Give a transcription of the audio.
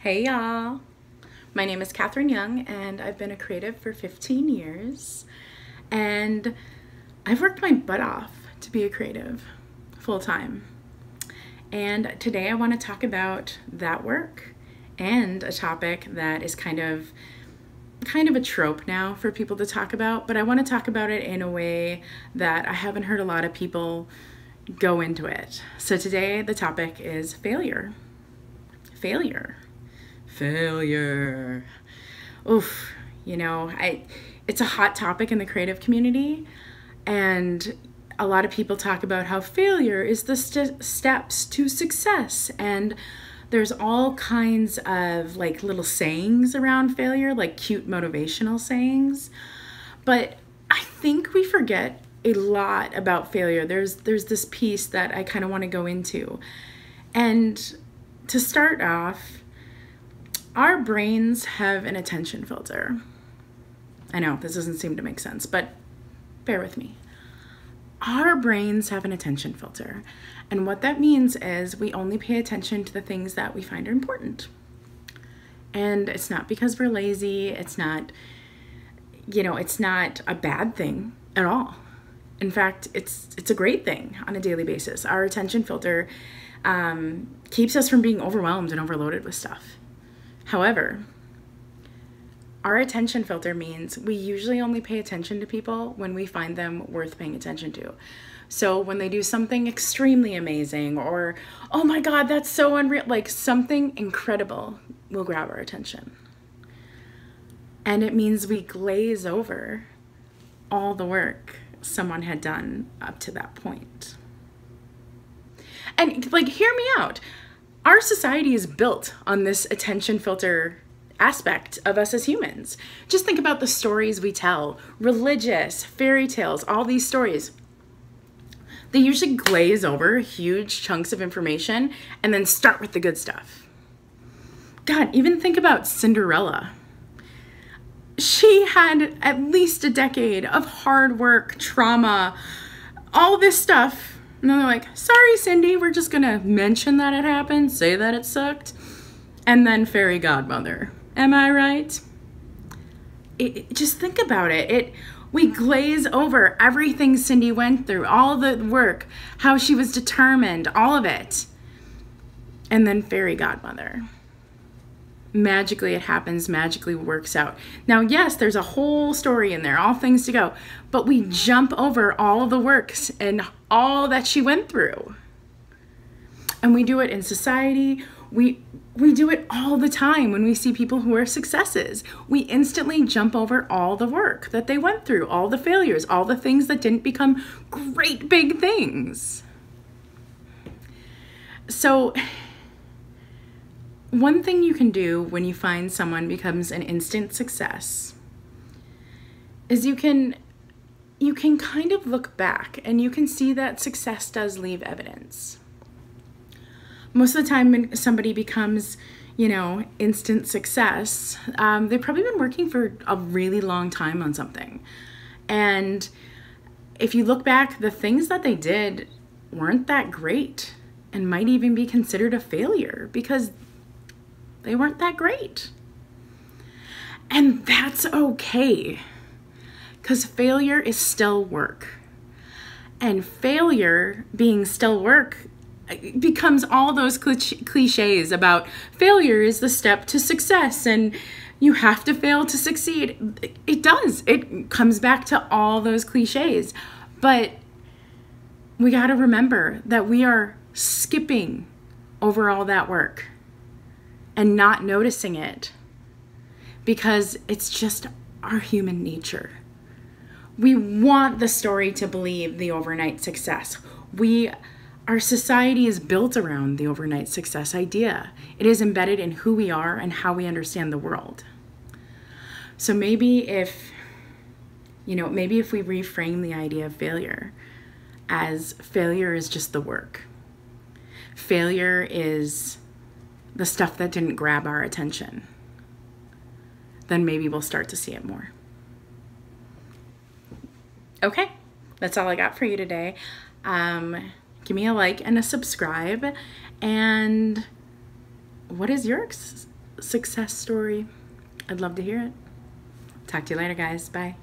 Hey y'all, my name is Catherine Young and I've been a creative for 15 years and I've worked my butt off to be a creative full time. And today I want to talk about that work and a topic that is kind of a trope now for people to talk about, but I want to talk about it in a way that I haven't heard a lot of people go into it. So today the topic is failure. Failure. Oof, it's a hot topic in the creative community, and a lot of people talk about how failure is the steps to success, and there's all kinds of like little sayings around failure, like cute motivational sayings, but I think we forget a lot about failure. There's this piece that I kind of want to go into, and to start off, our brains have an attention filter. I know this doesn't seem to make sense, but bear with me. Our brains have an attention filter, and what that means is we only pay attention to the things that we find are important. And it's not because we're lazy, it's not a bad thing at all. In fact, it's a great thing on a daily basis. Our attention filter keeps us from being overwhelmed and overloaded with stuff. However, our attention filter means we usually only pay attention to people when we find them worth paying attention to. So when they do something extremely amazing, or, oh my God, that's so unreal, like something incredible will grab our attention. And it means we glaze over all the work someone had done up to that point. And like, hear me out. Our society is built on this attention filter aspect of us as humans. Just think about the stories we tell, religious, fairy tales, all these stories. They usually glaze over huge chunks of information and then start with the good stuff. God, even think about Cinderella. She had at least a decade of hard work, trauma, all this stuff. And then they're like, sorry, Cindy, we're just gonna mention that it happened, say that it sucked, and then fairy godmother. Am I right? Just think about it. We glaze over everything Cindy went through, all the work, how she was determined, all of it. And then fairy godmother. Magically it happens, magically works out. Now, yes, there's a whole story in there, all things to go, but we jump over all of the works and all that she went through. And we do it in society. We do it all the time when we see people who are successes. We instantly jump over all the work that they went through, all the failures, all the things that didn't become great big things. So one thing you can do when you find someone becomes an instant success is you can kind of look back and you can see that success does leave evidence. Most of the time when somebody becomes, instant success, they've probably been working for a really long time on something. And if you look back, the things that they did weren't that great and might even be considered a failure because they weren't that great. And that's okay, because failure is still work. And failure being still work becomes all those cliches about failure is the step to success and you have to fail to succeed. It does. It comes back to all those cliches. But we got to remember that we are skipping over all that work and not noticing it because it's just our human nature. We want the story to believe the overnight success. Our society is built around the overnight success idea. It is embedded in who we are and how we understand the world. So maybe if we reframe the idea of failure as failure is just the work. Failure is the stuff that didn't grab our attention. Then maybe we'll start to see it more. Okay, that's all I got for you today. Give me a like and a subscribe. And what is your success story, I'd love to hear it. Talk to you later, guys. Bye.